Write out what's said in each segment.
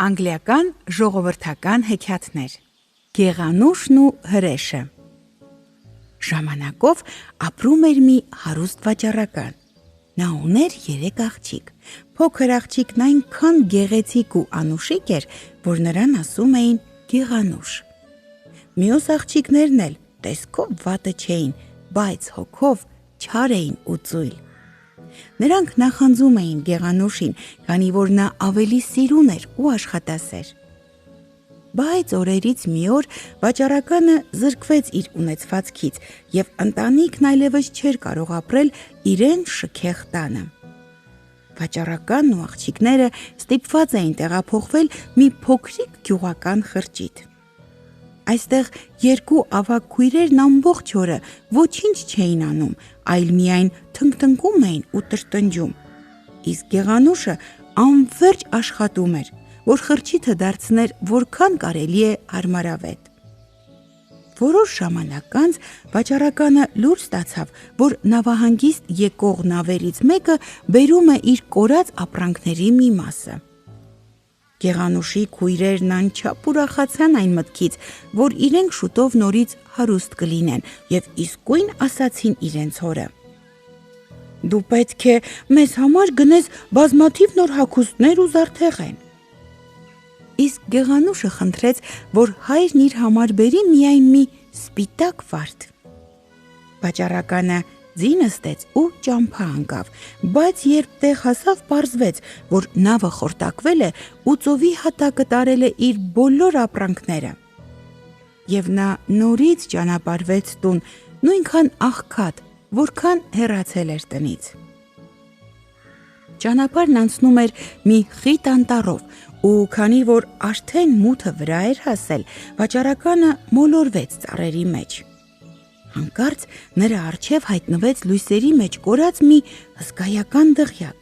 Անգլիական ժողովրդական հեքիաթներ Գեղանուշն ու հրեշը Ժամանակով ապրում էր մի հարուստ վաճառական։ Նա ուներ 3 աղջիկ։ Փոքր աղջիկն այնքան գեղեցիկ ու անուշիկ էր, որ նրան ասում էին Գեղանուշ։ Մյուս աղջիկներն էլ տեսքով վատը չէին, բայց հոգով չար էին ու ծույլ։ Նրանք նախանձում էին Գեղանուշին, քանի որ նա ավելի սիրուն էր ու աշխատասեր։ Բայց օրերից մի օր վաճառականը զրկվեց իր ունեցվածքից և ընտանիքն այլևս չէր կարող ապրել իրեն շքեղ տանը։ Վաճառականն ու աղջիկները ստիպված էին տեղափոխվել մի փոքրիկ գյուղական խրճիթ։ Այստեղ 2 ավագ քույրերն ամբողջ օրը ոչինչ չէին անում, այլ միայն թնգթնգում էին ու տրտնջում։ Իսկ Գեղանուշը անվերջ աշխատում էր, որ խրճիթը դարձներ որքան կարելի է հարմարավետ։ Որոշ ժամանակ անց վաճառականը լուր ստացավ, որ նավահանգիստ եկող նավերից մեկը բերում է իր կորած ապրանքների մի մասը։ Գեղանուշի քույրերն անչափ ուրախացան այն մտքից, որ իրենք շուտով նորից հարուստ կլինեն և իսկույն ասացին իրենց հորը. «Դու պետք է մեզ համար գնես բազմաթիվ նոր հագուստներ ու զարդեղեն»։ Իսկ Գեղանուշը խնդրեց, որ հայրն իր համար բերի միայն մի սպիտակ վարդ։ Վաճառականը ձի նստեց ու ճամփա ընկավ, բայց երբ տեղ հասավ, պարզվեց, որ նավը խորտակվել է ու ծովի հատակը տարել է իր բոլոր ապրանքները։ Եվ նա նորից ճանապարհվեց տուն, նույնքան աղքատ, որքան հեռացել էր տնից։ Ճանապարհն անցնում էր մի խիտ անտառով, ու քանի որ արդեն մութը վրա էր հասել, վաճառականը մոլորվեց ծառերի մեջ։ Հանկարծ նրա առջև հայտնվեց լույսերի մեջ կորած մի հսկայական դղյակ։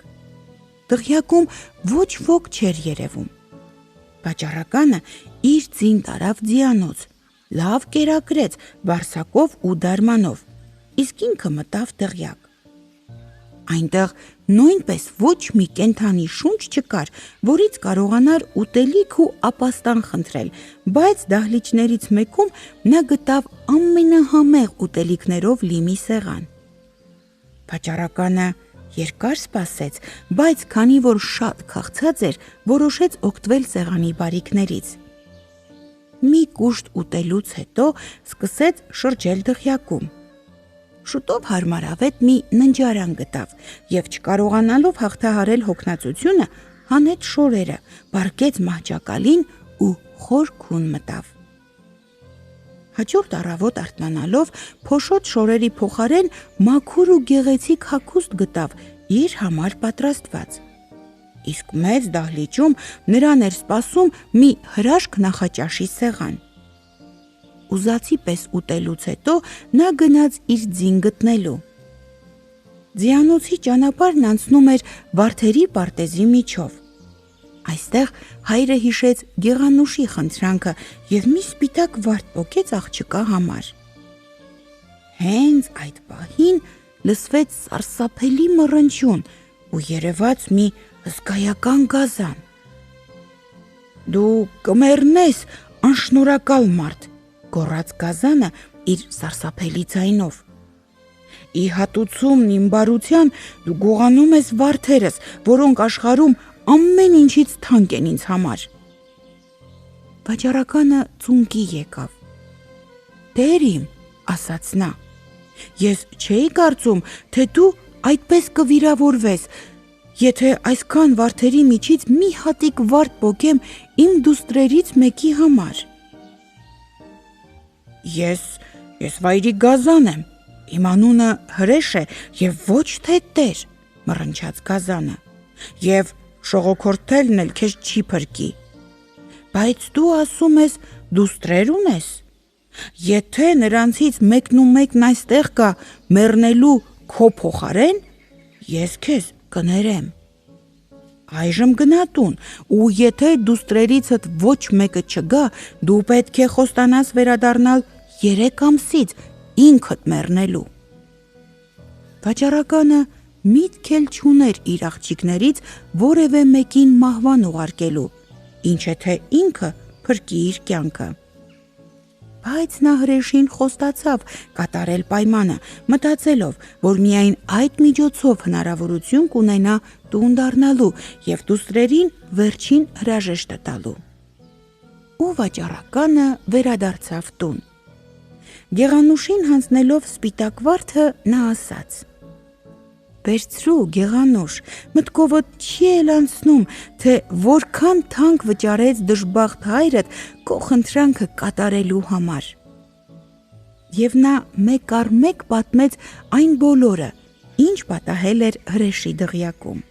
Դղյակում ոչ ոք չէր երևում։ Վաճառականը իր ձին տարավ ձիանոց, լավ կերակրեց վարսակով ու դարմանով, իսկ ինքը մտավ դղյակ։ Այնտեղ նույնպես ոչ մի կենդանի շունչ չկար, որից կարողանար ուտելիք ու ապաստան խնդրել, բայց դահլիճներից մեկում նա գտավ ամենահամեղ ուտելիքներով լի մի սեղան։ Վաճառականը երկար սպասեց, բայց քանի որ շատ քաղցած էր, որոշեց օգտվել սեղանի բարիքներից։ Մի կուշտ ուտելուց հետո սկսեց շրջել դղյակում։ Շուտով հարմարավետ մի ննջարան գտավ և չկարողանալով հաղթահարել հոգնածությունը, հանեց շորերը, պառկեց մահճակալին ու խոր քուն մտավ։ Հաջորդ առավոտ արթնանալով փոշոտ շորերի փոխարեն մաքուր ու գեղեցիկ հագուստ գտավ իր համար պատրաստված։ Իսկ մեծ դահլիճում նրան էր սպասում մի հրաշք նախաճաշի սեղան։ Ուզածի պես ուտելուց հետո նա գնաց իր ձին գտնելու։ Ձիանոցի ճանապարհն անցնում էր վարդերի պարտեզի միջով։ Այստեղ հայրը հիշեց Գեղանուշի խնդրանքը և մի սպիտակ վարդ պոկեց աղջկա համար։ Հենց այդ պահին լսվեց սարսափելի մռնչյուն ու երևաց մի հսկայական գազան։ «Դու կմեռնես, անշնորհակալ մարդ», գոռաց գազանը իր սարսափելի ձայնով։ «Ի հատուցումն իմ բարության դու գողանում ես վարդերս, որոնք աշխարհում ամեն ինչից թանկ են ինձ համար»։ Վաճառականը ծունկի եկավ։ «Տեր իմ», ասաց նա, «ես չէի կարծում, թե դու այդպես կվիրավորվես, եթե այսքան վարդերի միջից մի հատիկ վարդ պոկեմ իմ դուստրերից մեկի համար»։ Ես վայրի գազան եմ, իմ անունը հրեշ է և ոչ թե տեր, մռնչաց գազանը, և շողոքորթելն էլ քեզ չի փրկի։ Բայց դու ասում ես դուստրեր ունես։ Եթե նրանցից մեկն այստեղ գա մեռնելու քո փոխարեն, ես քեզ կներեմ։ Այժմ գնա տուն, ու եթե դուստրերիցդ ոչ մեկը չգա, դու պետք է խոստանաս վերադառնալ 3 ամսից ինքդ մեռնելու։ Վաճառականը միտք էլ չուներ իր աղջիկներից որևէ մեկին մահվան ուղարկելու, ինչ է թե ինքը փրկի իր կյանքը։ Բայց նա հրեշին խոստացավ կատարել պայմանը, մտածելով, որ միայն այդ միջոցով հնարավորություն կունենա տուն դառնալու և դուստրերին վերջին հրաժեշտը տալու։ Ու վաճառականը վերադարձավ տուն։ Գեղանուշին հանձնելով սպիտակ վարդը նա ասաց. «Վերցրու, Գեղանուշ, մտքովդ չի էլ անցնում, թե որքան թանկ վճարեց դժբախտ հայրդ քո խնդրանքը կատարելու համար»։ Եվ նա մեկ առ մեկ պատմեց այն բոլորը, ինչ պատահել էր հրեշի դղյակում։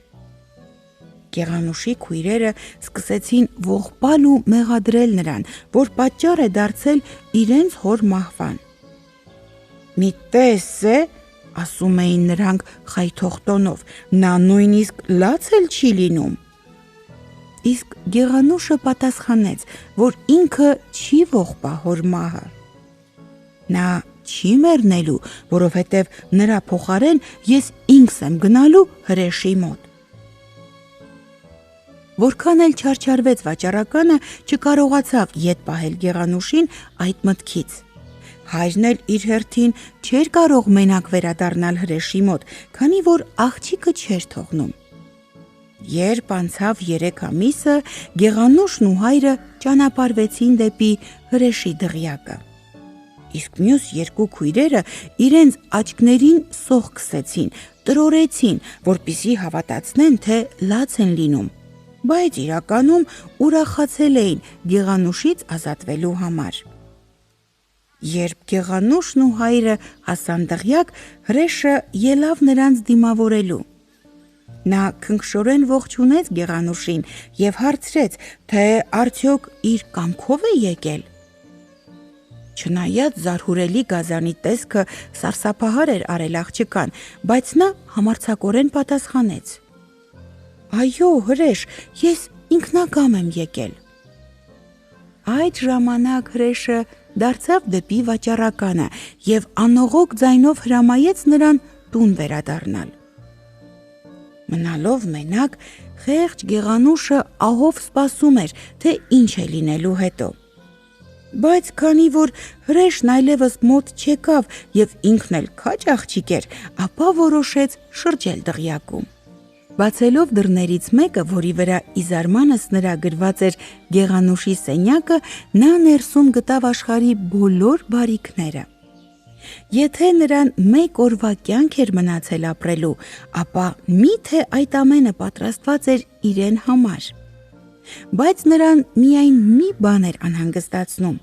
Գեղանուշի քույրերը սկսեցին ողբալ ու մեղադրել նրան, որ պատճառ է դարձել իրենց հոր մահվան։ «Մի տես է», ասում էին նրանք խայթող տոնով, «նա նույնիսկ լաց էլ չի լինում»։ Իսկ Գեղանուշը պատասխանեց, որ ինքը չի ողբա հոր մահը։ Նա չի մեռնելու, որովհետև նրա փոխարեն ես ինքս եմ գնալու հրեշի մոտ։ Որքան էլ չարչարվեց վաճառականը, չկարողացավ ետ պահել Գեղանուշին այդ մտքից։ Հայրն էլ իր հերթին չէր կարող մենակ վերադառնալ հրեշի մոտ, քանի որ աղջիկը չէր թողնում։ Երբ անցավ 3 ամիսը, Գեղանուշն ու հայրը ճանապարհվեցին դեպի հրեշի դղյակը։ Իսկ մյուս 2 քույրերը իրենց աչքներին սող քսեցին, տրորեցին, որպեսզի հավատացնեն, թե լաց են լինում, բայց իրականում ուրախացել էին Գեղանուշից ազատվելու համար։ Երբ Գեղանուշն ու հայրը հասան դղյակ, հրեշը ելավ նրանց դիմավորելու։ Նա քնքշորեն ողջունեց Գեղանուշին և հարցրեց, թե արդյոք իր կամքով է եկել։ Չնայած զարհուրելի գազանի տեսքը սարսափահար էր արել աղջկան, բայց նա համարձակորեն պատասխանեց. «Այո, հրեշ, ես ինքնակամ եմ եկել»։ Այդ ժամանակ հրեշը դարձավ դեպի վաճառականը և անողոք ձայնով հրամայեց նրան տուն վերադառնալ։ Մնալով մենակ, խեղճ Գեղանուշը ահով սպասում էր, թե ինչ է լինելու հետո։ Բայց քանի որ հրեշն այլևս մոտ չեկավ և ինքն էլ քաջ աղջիկ էր, ապա որոշեց շրջել դղյակում։ Բացելով դռներից մեկը, որի վրա ի զարմանս նրա գրված էր Գեղանուշի սենյակը, նա ներսում գտավ աշխարհի բոլոր բարիքները։ Եթե նրան 1 օրվա կյանք էր մնացել ապրելու, ապա միթե այդ ամենը պատրաստված էր իրեն համար։ Բայց նրան միայն մի բան էր անհանգստացնում.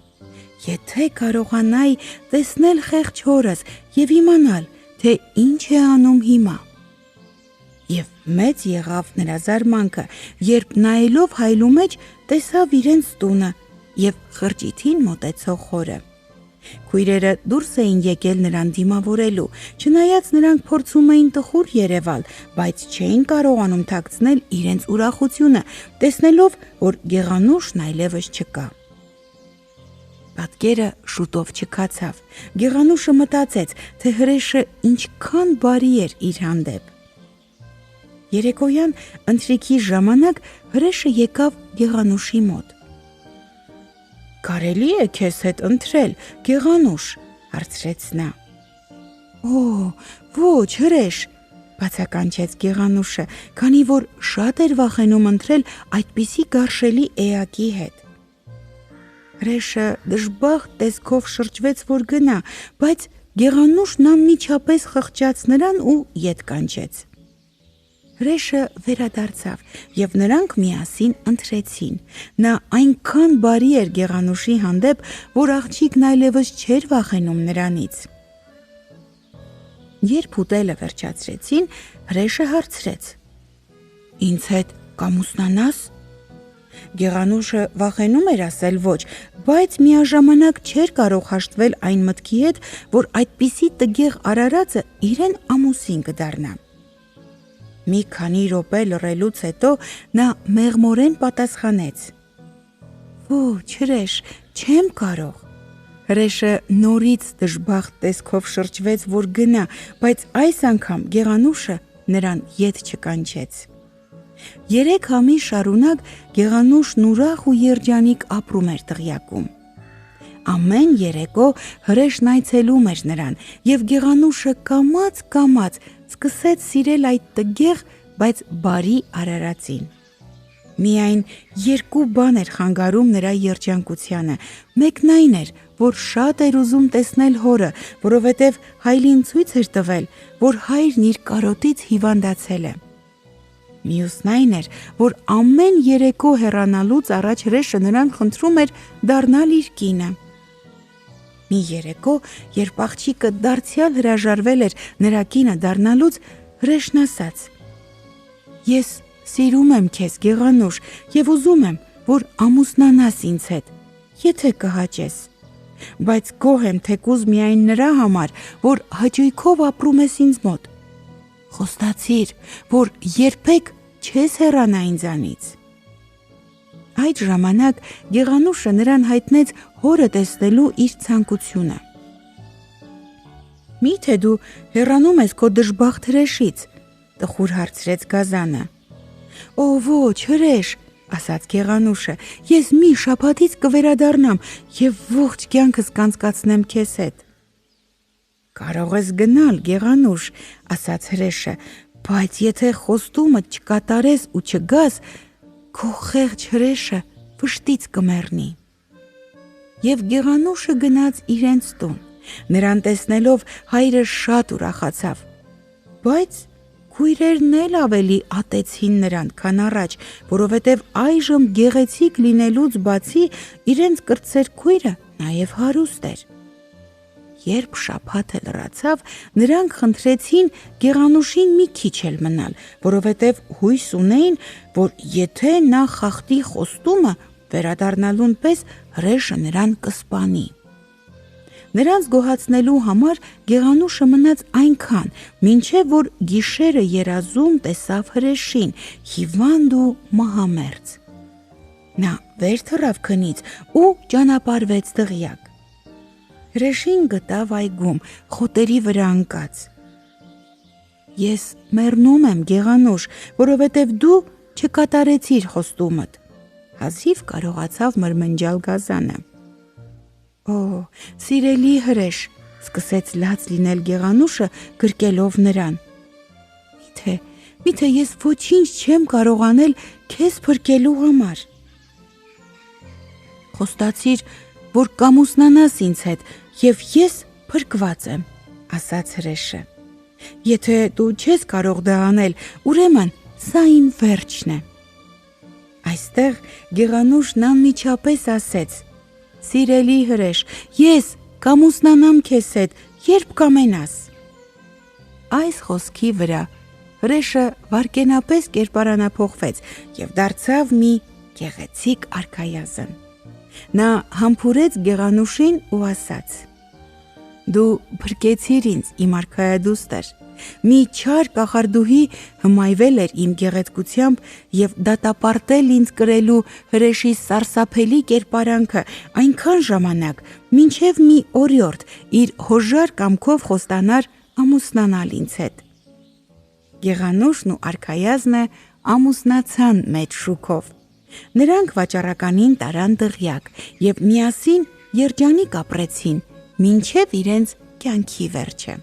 եթե կարողանայի տեսնել խեղճ հորս և իմանալ, թե ինչ է անում հիմա։ Եվ մեծ եղավ նրա զարմանքը, երբ նայելով հայլու մեջ տեսավ իրենց տունը և խրճիթին մոտեցող հորը։ Քույրերը դուրս էին եկել նրան դիմավորելու, չնայած նրանք փորձում էին տխուր երևալ, բայց չէին կարողանում թաքցնել իրենց ուրախությունը, տեսնելով, որ Գեղանուշն այլևս չկա։ Պատկերը շուտով չքացավ։ Գեղանուշը մտածեց, թե հրեշը ինչքան բարի էր իր հանդեպ։ Երեկոյան ընթրիքի ժամանակ հրեշը եկավ Գեղանուշի մոտ։ «Կարելի է քեզ հետ ընթրել, Գեղանուշ», հարցրեց նա։ «Օ, ոչ, հրեշ», բացականչեց Գեղանուշը, քանի որ շատ էր վախենում ընթրել այդպիսի գարշելի էակի հետ։ Հրեշը դժբախտ տեսքով շրջվեց, որ գնա, բայց Գեղանուշն անմիջապես խղճաց նրան ու ետ կանչեց։ Հրեշը վերադարձավ, և նրանք միասին ընթրեցին։ Նա այնքան բարի էր Գեղանուշի հանդեպ, որ աղջիկն այլևս չէր վախենում նրանից։ Երբ ուտելը վերջացրեցին, հրեշը հարցրեց. «Ինձ հետ կամուսնանաս»։ Գեղանուշը վախենում էր ասել ոչ, բայց միաժամանակ չէր կարող հաշտվել այն մտքի հետ, որ այդպիսի տգեղ արարածը իրեն ամուսին կդառնա։ Մի քանի րոպե լռելուց հետո նա մեղմորեն պատասխանեց. «Ոչ, հրեշ, չեմ կարող»։ Հրեշը նորից դժբախտ տեսքով շրջվեց, որ գնա, բայց այս անգամ Գեղանուշը նրան ետ չկանչեց։ 3 ամիս շարունակ Գեղանուշն ուրախ ու երջանիկ ապրում էր տղյակում։ Ամեն երեկո հրեշն այցելում էր նրան, եւ Գեղանուշը կամաց սկսեց սիրել այդ տգեղ, բայց բարի արարածին։ Միայն 2 բան էր խանգարում նրա երջանկությանը։ Մեկն այն էր, որ շատ էր ուզում տեսնել հորը, որովհետև հայրին ցույց էր տվել, որ հայրն իր կարոտից հիվանդացել է։ Մյուսն այն էր, որ ամեն երեկո հեռանալուց առաջ հրեշը նրան խնդրում էր դառնալ իր կինը։ Մի երեկո, երբ աղջիկը դարձյալ հրաժարվել էր նրա կինը դառնալուց, հրեշն ասաց. «Ես սիրում եմ քեզ, Գեղանուշ, եւ ուզում եմ, որ ամուսնանաս ինձ հետ, եթե կհաճես, բայց գոհ եմ թեկուզ միայն նրա համար, որ հաճույքով ապրում ես ինձ մոտ։ Խոստացիր, որ երբեք չես հեռանա ինձանից»։ Այդ ժամանակ Գեղանուշը նրան հայտնեց հորը տեսնելու իր ցանկությունը։ «Միթե դու հեռանում ես քո դժբախտ հրեշից», տխուր հարցրեց Գազանը։ «Օ ոչ, հրեշ», ասաց Գեղանուշը, «ես մի շաբաթից կվերադառնամ եւ ողջ կյանքս կանցկացնեմ քեզ հետ»։ «Կարող ես գնալ, Գեղանուշ», ասաց հրեշը, «բայց եթե խոստումդ չկատարես ու չգաս, քո խեղճ հրեշը վշտից կմեռնի»։ Եվ Գեղանուշը գնաց իրենց տուն։ Նրան տեսնելով հայրը շատ ուրախացավ, բայց քույրերն էլ ավելի ատեցին նրան, քան առաջ, որովհետև այժմ գեղեցիկ լինելուց բացի իրենց կրտսեր քույրը նաև հարուստ էր։ Երբ շաբաթը լրացավ, նրանք խնդրեցին Գեղանուշին մի քիչ էլ մնալ, որովհետև հույս ունեին, որ եթե նա խախտի խոստումը, վերադառնալուն պես հրեշը նրան կսպանի։ Նրանց գոհացնելու համար Գեղանուշը մնաց այնքան, մինչև որ գիշերը երազում տեսավ հրեշին, հիվանդ ու մահամերձ։ Նա վեր թռավ քնից ու ճանապարհվեց դղյակ։ Հրեշին գտավ այգում, խոտերի վրա ընկած։ «Ես մեռնում եմ, Գեղանուշ, որովհետև դու չկատարեցիր խոստումդ», հազիվ կարողացավ մրմնջալ Գազանը։ «Օ, սիրելի հրեշ», սկսեց լաց լինել Գեղանուշը, գրկելով նրան, Միթե ես ոչինչ չեմ կարող անել քեզ փրկելու համար։ Խոստացիր, որ կամուսնանաս ինձ հետ, եւ ես փրկված եմ, ասաց հրեշը։ Եթե դու չես կարող դա անել, ուրեմն սա իմ վերջն է։ Այստեղ Գեղանուշն անմիջապես ասեց. «Սիրելի հրեշ, ես կամուսնանամ քեզ հետ, երբ կամենաս»։ Այս խոսքի վրա հրեշը վայրկենապես կերպարանափոխվեց եւ դարձավ մի գեղեցիկ արքայազն։ Նա համբուրեց Գեղանուշին ու ասաց. «Դու փրկեցիր ինձ, իմ արքայադուստր։ Մի չար կախարդուհի հմայվել էր իմ գեղեցկությամբ եւ դատապարտել ինձ կրելու հրեշի սարսափելի կերպարանքը այնքան ժամանակ, մինչեւ մի օրիորդ իր հոժար կամքով խոստանար ամուսնանալ ինձ հետ»։ Գեղանուշն ու արքայազնը ամուսնացան մեծ շուքով։ Նրանք վաճառականին տարան դղյակ եւ միասին երջանիկ ապրեցին մինչեւ իրենց կյանքի վերջը։